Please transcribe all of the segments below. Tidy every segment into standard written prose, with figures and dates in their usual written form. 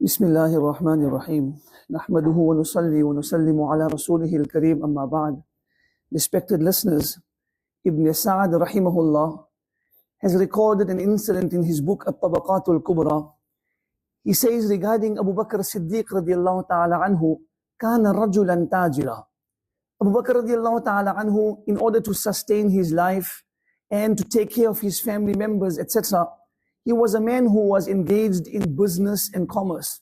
بسم الله الرحمن الرحيم نحمده ونصلي ونسلم على رسوله الكريم أما بعد. Respected listeners, Ibn Sa'ad rahimahullah has recorded an incident in his book At-Tabaqatul Kubra. He says regarding Abu Bakr as-Siddiq radiyallahu ta'ala anhu, kana rajulan tajira. Abu Bakr radiyallahu ta'ala anhu, in order to sustain his life and to take care of his family members, etc., he was a man who was engaged in business and commerce.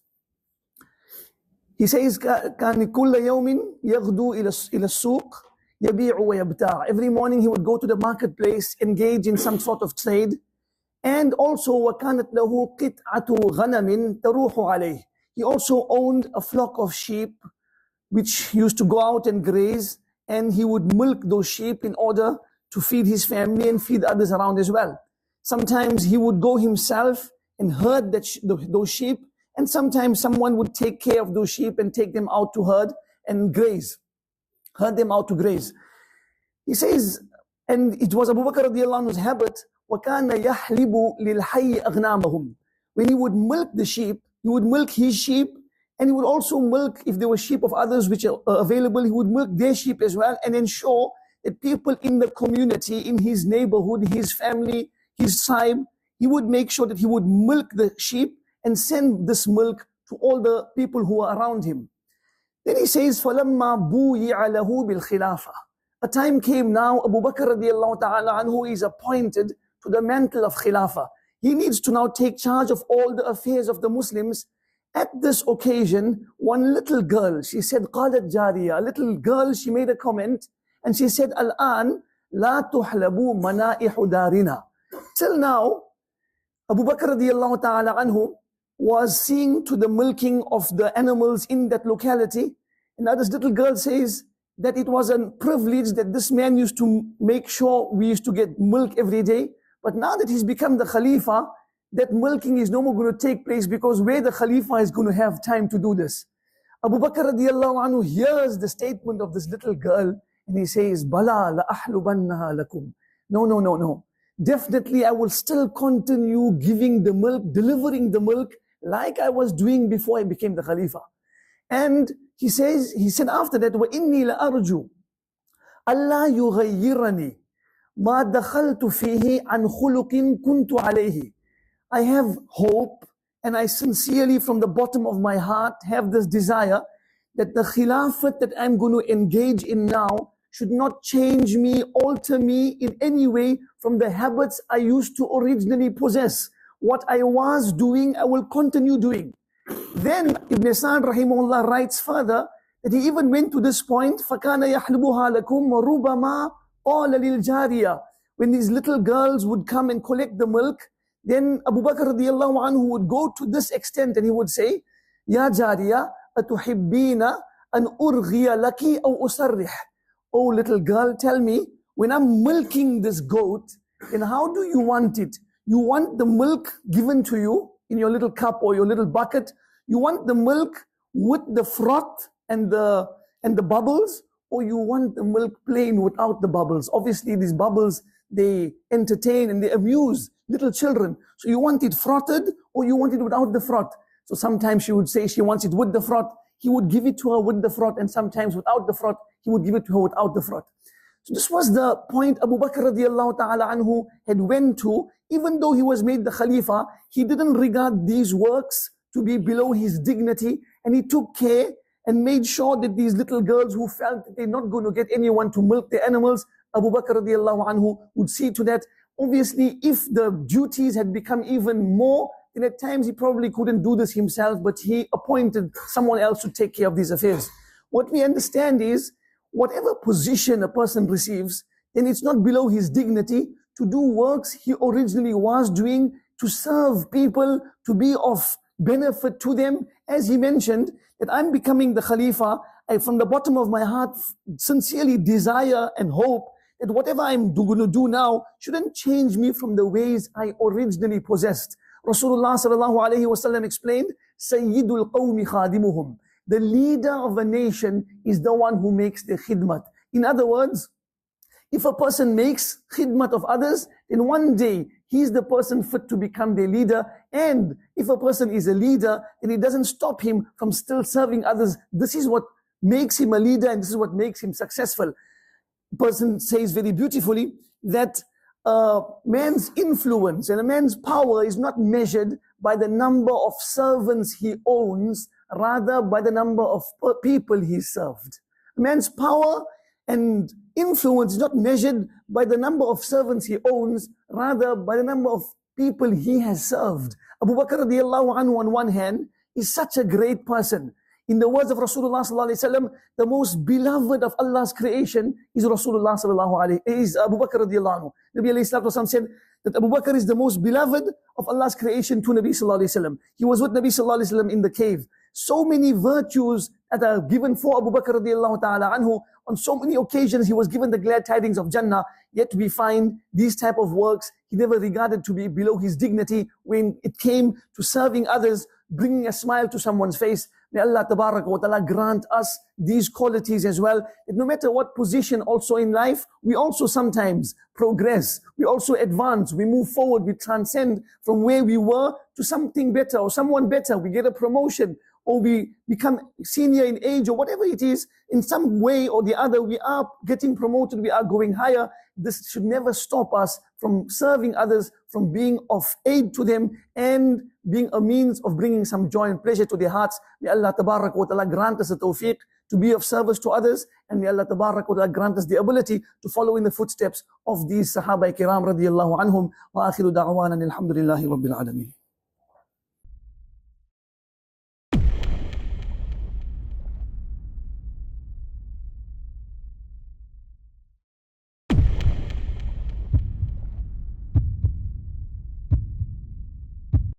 He says, كان كل يوم يغدو إلى السوق يبيع ويبتاع. Every morning he would go to the marketplace, engage in some sort of trade, and also وكانت له قطعة غنم تروح عليه. He also owned a flock of sheep which used to go out and graze, and he would milk those sheep in order to feed his family and feed others around as well. Sometimes he would go himself and herd those sheep, and sometimes someone would take care of those sheep and take them out to herd and graze. Herd them out to graze. He says, and it was Abu Bakr radiallahu anhu's habit, وَكَانَ يَحْلِبُ لِلْحَيِّ أَغْنَامَهُم. When he would milk the sheep, he would milk his sheep, and he would also milk, if there were sheep of others which are available, he would milk their sheep as well, and ensure that people in the community, in his neighborhood, his family, his tribe, he would make sure that he would milk the sheep and send this milk to all the people who are around him. Then he says, فَلَمَّا بُويِعَ لَهُ بِالْخِلَافَةِ. A time came now, Abu Bakr radiallahu ta'ala anhu is appointed to the mantle of Khilafah. He needs to now take charge of all the affairs of the Muslims. At this occasion, one little girl, she said, قَالَتْ جَارِيَةٌ. A little girl, she made a comment, and she said, الآن لا تحلبوا منائح دارنا. Till now, Abu Bakr radiallahu ta'ala anhu was seeing to the milking of the animals in that locality. And now this little girl says that it was a privilege that this man used to make sure we used to get milk every day. But now that he's become the Khalifa, that milking is no more going to take place, because where the Khalifa is going to have time to do this? Abu Bakr radiallahu anhu hears the statement of this little girl, and he says, Bala la ahlubannaha lakum. No. Definitely I will still continue giving the milk, delivering the milk, like I was doing before I became the Khalifa. And he said after that, وَإِنِّي لَأَرْجُو أَلَّا يُغَيِّرَنِي مَا دَخَلْتُ فِيهِ عَنْ خُلُقٍ كُنْتُ عَلَيْهِ. I have hope, and I sincerely from the bottom of my heart have this desire that the Khilafat that I'm going to engage in now should not change me, alter me in any way from the habits I used to originally possess. What I was doing, I will continue doing. Then Ibn Sa'ad rahimahullah writes further that he even went to this point, فَكَانَ يَحْلُبُهَا لَكُمْ وَرُبَمَا قَالَ لِلْجَارِيَةِ. When these little girls would come and collect the milk, then Abu Bakr radiallahu anhu would go to this extent, and he would say, يَا جَارِيَةَ أَتُحِبِّينَ أَنْ أُرْغِيَ لَكِ أَوْ أُسَرِّحْ. Oh little girl, tell me, when I'm milking this goat, then how do you want it? You want the milk given to you in your little cup or your little bucket? You want the milk with the froth and the bubbles, or you want the milk plain without the bubbles? Obviously these bubbles, they entertain and they amuse little children. So you want it frothed, or you want it without the froth? So sometimes she would say she wants it with the froth. He would give it to her with the froth, and sometimes without the froth, he would give it to her without the froth. So this was the point Abu Bakr radiallahu ta'ala anhu had went to. Even though he was made the Khalifa, he didn't regard these works to be below his dignity, and he took care and made sure that these little girls who felt that they're not going to get anyone to milk their animals, Abu Bakr radiallahu anhu would see to that. Obviously, if the duties had become even more, then at times he probably couldn't do this himself, but he appointed someone else to take care of these affairs. What we understand is, whatever position a person receives, then it's not below his dignity to do works he originally was doing, to serve people, to be of benefit to them. As he mentioned, that I'm becoming the Khalifa, I from the bottom of my heart sincerely desire and hope that whatever I'm going to do now shouldn't change me from the ways I originally possessed. Rasulullah sallallahu alayhi wasallam explained, Sayyidul qawmi khadimuhum. The leader of a nation is the one who makes the khidmat. In other words, if a person makes khidmat of others, then one day he's the person fit to become their leader. And if a person is a leader, then it doesn't stop him from still serving others. This is what makes him a leader, and this is what makes him successful. Person says very beautifully that a man's influence and a man's power is not measured by the number of servants he owns, rather by the number of people he served. A man's power and influence is not measured by the number of servants he owns, rather by the number of people he has served. Abu Bakr radiallahu anhu on one hand is such a great person. In the words of Rasulullah sallallahu alaihi wasallam, the most beloved of Allah's creation is Rasulullah sallallahu alaihi is Abu Bakr radiallahu anhu. Nabi alayhi salatu wasallam said that Abu Bakr is the most beloved of Allah's creation to Nabi sallallahu alaihi wasallam. He was with Nabi sallallahu alaihi wasallam in the cave. So many virtues that are given for Abu Bakr radiallahu ta'ala anhu. On so many occasions he was given the glad tidings of Jannah, yet we find these type of works he never regarded to be below his dignity when it came to serving others, bringing a smile to someone's face. May Allah tabarak wa ta'ala grant us these qualities as well. That no matter what position also in life, we also sometimes progress, we also advance, we move forward, we transcend from where we were to something better or someone better. We get a promotion, or we become senior in age, or whatever it is. In some way or the other, we are getting promoted, we are going higher. This should never stop us from serving others, from being of aid to them, and being a means of bringing some joy and pleasure to their hearts. May Allah tabarak wa ta'ala grant us the tawfiq to be of service to others, and may Allah tabarak wa ta'ala grant us the ability to follow in the footsteps of these Sahaba kiram radiyallahu anhum. Wa akhiru da'wana alhamdulillahi rabbil alameen.